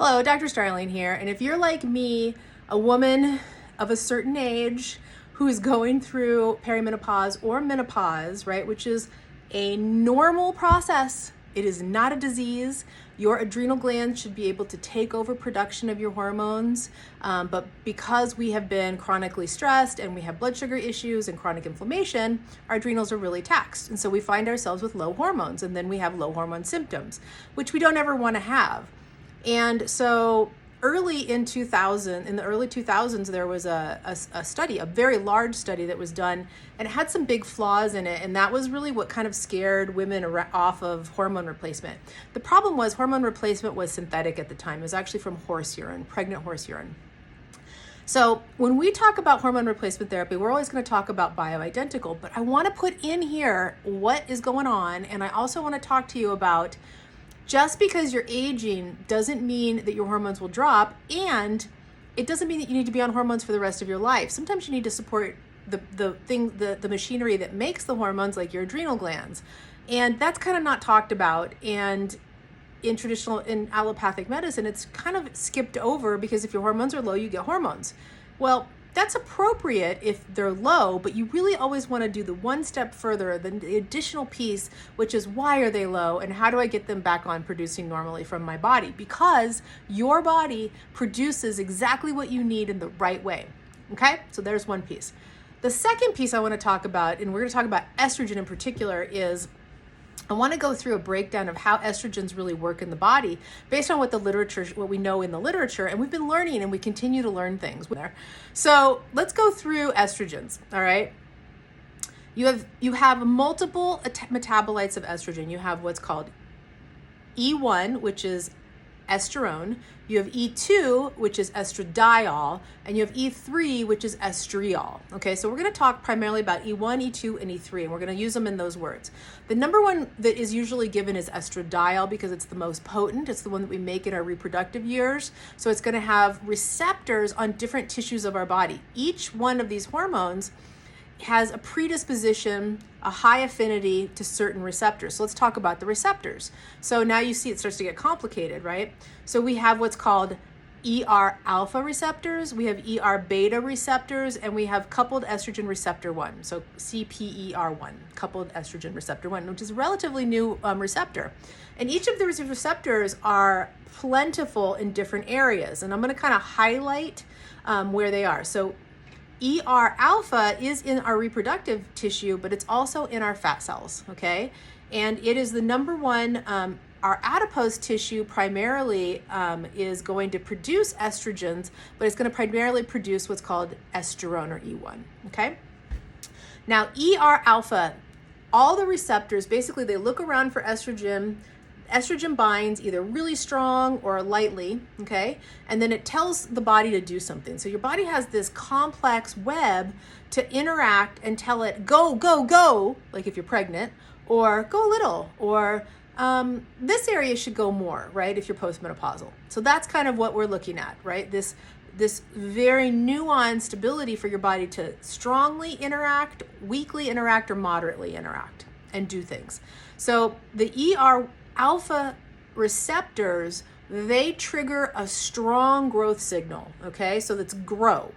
Hello, Dr. Starling here. And if you're like me, a woman of a certain age who is going through perimenopause or menopause, right, which is a normal process, it is not a disease. Your adrenal glands should be able to take over production of your hormones. But because we have been chronically stressed and we have blood sugar issues and chronic inflammation, our adrenals are really taxed. And so we find ourselves with low hormones, and then we have low hormone symptoms, which we don't ever want to have. And so in the early 2000s, there was a study, a very large study that was done, and it had some big flaws in it. And that was really what kind of scared women off of hormone replacement. The problem was hormone replacement was synthetic at the time. It was actually from horse urine, pregnant horse urine. So when we talk about hormone replacement therapy, we're always going to talk about bioidentical, but I want to put in here what is going on. And I also want to talk to you about just because you're aging doesn't mean that your hormones will drop, and it doesn't mean that you need to be on hormones for the rest of your life. Sometimes you need to support the machinery that makes the hormones, like your adrenal glands. And that's kind of not talked about. And in allopathic medicine, it's kind of skipped over because if your hormones are low, you get hormones. Well, that's appropriate if they're low, but you really always want to do the one step further, the additional piece, which is why are they low and how do I get them back on producing normally from my body? Because your body produces exactly what you need in the right way. Okay, so there's one piece. The second piece I want to talk about, and we're going to talk about estrogen in particular, is I want to go through a breakdown of how estrogens really work in the body based on what we know in the literature, and we've been learning and we continue to learn things there. So let's go through estrogens, all right? You have multiple metabolites of estrogen. You have what's called E1, which is estrone. You have E2, which is estradiol, and you have E3, which is estriol. Okay, so we're going to talk primarily about E1, E2, and E3, and we're going to use them in those words. The number one that is usually given is estradiol because it's the most potent. It's the one that we make in our reproductive years. So it's going to have receptors on different tissues of our body. Each one of these hormones has a predisposition, a high affinity to certain receptors. So let's talk about the receptors. So now you see it starts to get complicated, right? So we have what's called ER alpha receptors, we have ER beta receptors, and we have coupled estrogen receptor 1, so CPER1, coupled estrogen receptor 1, which is a relatively new receptor. And each of these receptors are plentiful in different areas, and I'm going to kind of highlight where they are. So ER alpha is in our reproductive tissue, but it's also in our fat cells, okay? And it is the number one, our adipose tissue primarily is going to produce estrogens, but it's going to primarily produce what's called estrone or E1, okay? Now, ER alpha, all the receptors, basically they look around for estrogen. Estrogen binds either really strong or lightly, okay? And then it tells the body to do something. So your body has this complex web to interact and tell it, go, go, go, like if you're pregnant, or go a little, or this area should go more, right, if you're postmenopausal. So that's kind of what we're looking at, right? This very nuanced ability for your body to strongly interact, weakly interact, or moderately interact and do things. So the ER alpha receptors, they trigger a strong growth signal, okay? So that's grow.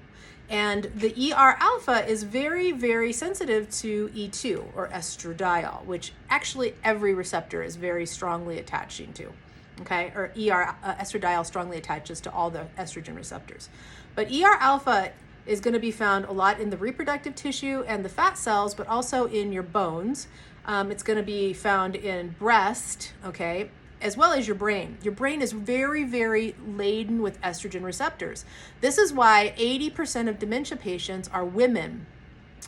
And the ER alpha is very, very sensitive to E2 or estradiol, which actually every receptor is very strongly attaching to, okay? Or estradiol strongly attaches to all the estrogen receptors. But ER alpha is going to be found a lot in the reproductive tissue and the fat cells, but also in your bones. It's going to be found in breast, okay, as well as your brain. Your brain is very, very laden with estrogen receptors. This is why 80% of dementia patients are women,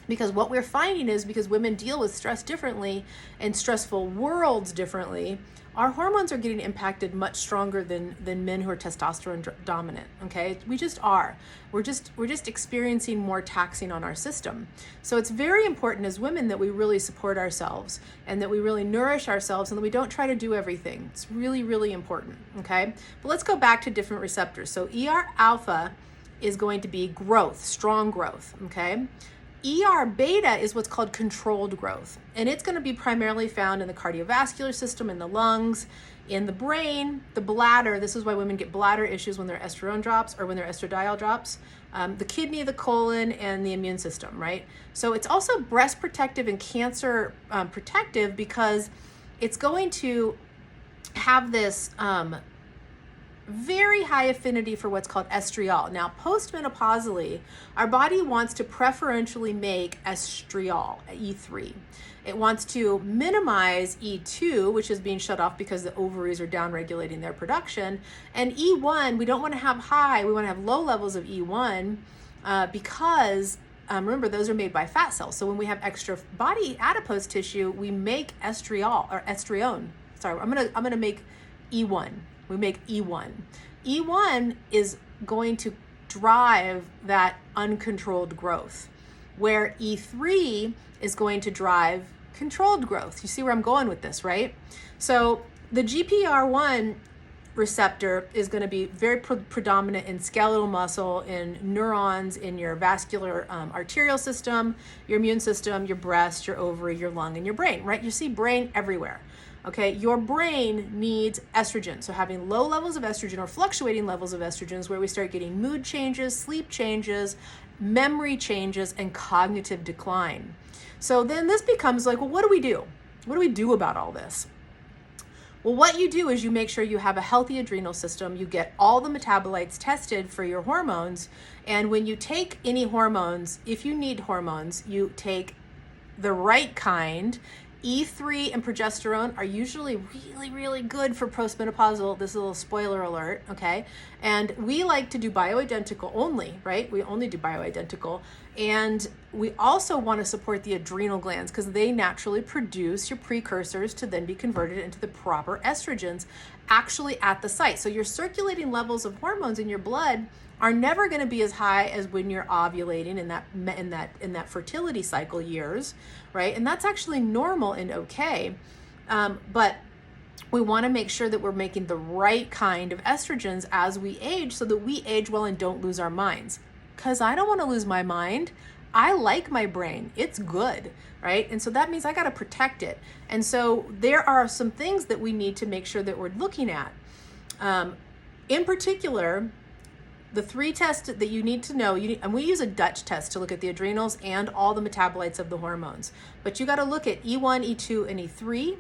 because what we're finding is because women deal with stress differently and stressful worlds differently, our hormones are getting impacted much stronger than men who are testosterone dominant, okay? We just are. We're just experiencing more taxing on our system. So it's very important as women that we really support ourselves and that we really nourish ourselves and that we don't try to do everything. It's really, really important, okay? But let's go back to different receptors. So ER alpha is going to be growth, strong growth, okay? ER beta is what's called controlled growth, and it's going to be primarily found in the cardiovascular system, in the lungs, In the brain, the bladder, this is why women get bladder issues when their estrone drops or when their estradiol drops. The kidney, the colon, and the immune system, right? So it's also breast protective and cancer protective because it's going to have this very high affinity for what's called estriol. Now, postmenopausally, our body wants to preferentially make estriol, E3. It wants to minimize E2, which is being shut off because the ovaries are down-regulating their production. And E1, we don't want to have high, we want to have low levels of E1 because remember, those are made by fat cells. So when we have extra body adipose tissue, we make estriol or estrione. Sorry, I'm gonna make E1. We make E1. E1 is going to drive that uncontrolled growth, where E3 is going to drive controlled growth. You see where I'm going with this, right? So the GPR1 receptor is going to be very predominant in skeletal muscle, in neurons, in your vascular arterial system, your immune system, your breast, your ovary, your lung, and your brain, right? You see brain everywhere. Okay, your brain needs estrogen. So having low levels of estrogen or fluctuating levels of estrogen is where we start getting mood changes, sleep changes, memory changes, and cognitive decline. So then this becomes like, well, what do we do? What do we do about all this? Well, what you do is you make sure you have a healthy adrenal system. You get all the metabolites tested for your hormones. And when you take any hormones, if you need hormones, you take the right kind. E3 and progesterone are usually really, really good for postmenopausal. This is a little spoiler alert, okay? And we like to do bioidentical only, right? We only do bioidentical. And we also want to support the adrenal glands because they naturally produce your precursors to then be converted into the proper estrogens actually at the site. So your circulating levels of hormones in your blood are never going to be as high as when you're ovulating in that fertility cycle years, right? And that's actually normal and okay. But we want to make sure that we're making the right kind of estrogens as we age so that we age well and don't lose our minds. Because I don't want to lose my mind. I like my brain. It's good, right? And so that means I got to protect it. And so there are some things that we need to make sure that we're looking at. In particular, the 3 tests that you need to know, and we use a Dutch test to look at the adrenals and all the metabolites of the hormones. But you got to look at E1, E2, and E3,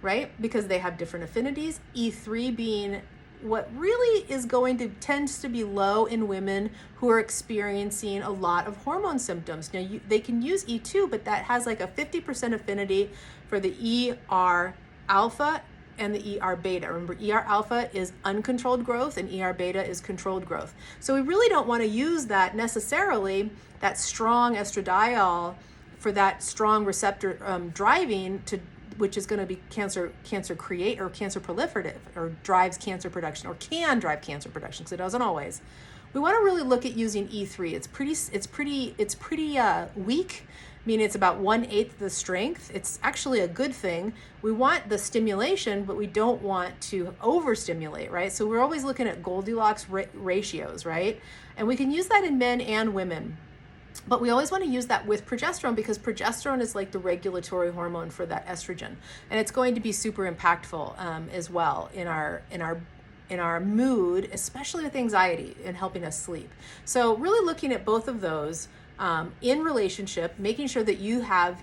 right? Because they have different affinities. E3 being what really is tends to be low in women who are experiencing a lot of hormone symptoms. Now, they can use E2, but that has like a 50% affinity for the ER alpha and the ER beta. Remember, ER alpha is uncontrolled growth and ER beta is controlled growth. So we really don't want to use that necessarily, that strong estradiol for that strong receptor driving to, which is going to be cancer create or cancer proliferative or drives cancer production or can drive cancer production because it doesn't always. We want to really look at using E3. It's pretty weak. Meaning it's about 1/8 the strength. It's actually a good thing. We want the stimulation, but we don't want to overstimulate, right? So we're always looking at Goldilocks ratios, right? And we can use that in men and women. But we always want to use that with progesterone because progesterone is like the regulatory hormone for that estrogen. And it's going to be super impactful as well in our mood, especially with anxiety and helping us sleep. So really looking at both of those in relationship, making sure that you have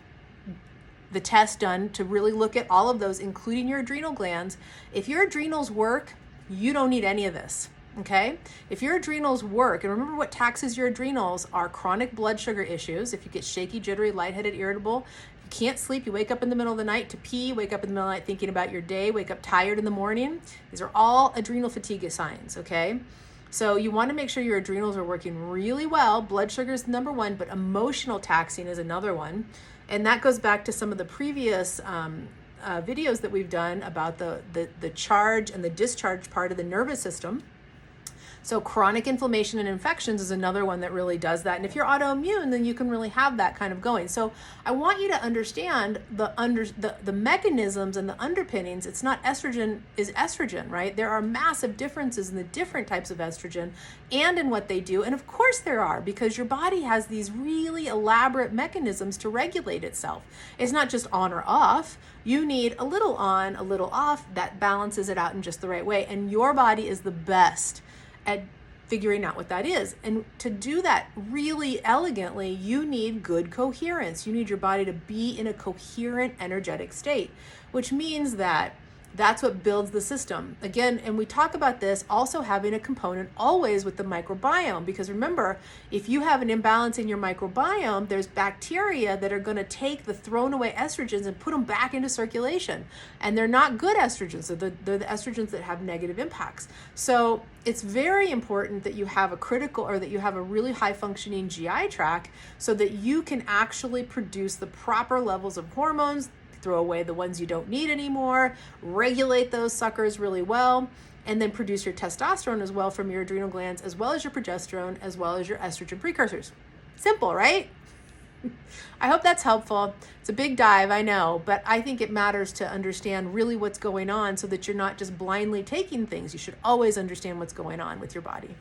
the test done to really look at all of those, including your adrenal glands. If your adrenals work, you don't need any of this, okay? If your adrenals work, and remember what taxes your adrenals are chronic blood sugar issues. If you get shaky, jittery, lightheaded, irritable, you can't sleep, you wake up in the middle of the night to pee, wake up in the middle of the night thinking about your day, wake up tired in the morning. These are all adrenal fatigue signs, okay? So you want to make sure your adrenals are working really well. Blood sugar is number one, but emotional taxing is another one. And that goes back to some of the previous videos that we've done about the charge and the discharge part of the nervous system. So chronic inflammation and infections is another one that really does that. And if you're autoimmune, then you can really have that kind of going. So I want you to understand the mechanisms and the underpinnings. It's not estrogen is estrogen, right? There are massive differences in the different types of estrogen and in what they do. And of course there are, because your body has these really elaborate mechanisms to regulate itself. It's not just on or off. You need a little on, a little off that balances it out in just the right way. And your body is the best at figuring out what that is. And to do that really elegantly, you need good coherence. You need your body to be in a coherent energetic state, which means that that's what builds the system. Again, and we talk about this also having a component always with the microbiome, because remember, if you have an imbalance in your microbiome, there's bacteria that are going to take the thrown away estrogens and put them back into circulation. And they're not good estrogens. They're the estrogens that have negative impacts. So it's very important that you have a critical, or that you have a really high functioning GI tract so that you can actually produce the proper levels of hormones, throw away the ones you don't need anymore, regulate those suckers really well, and then produce your testosterone as well from your adrenal glands, as well as your progesterone, as well as your estrogen precursors. Simple, right? I hope that's helpful. It's a big dive, I know, but I think it matters to understand really what's going on so that you're not just blindly taking things. You should always understand what's going on with your body.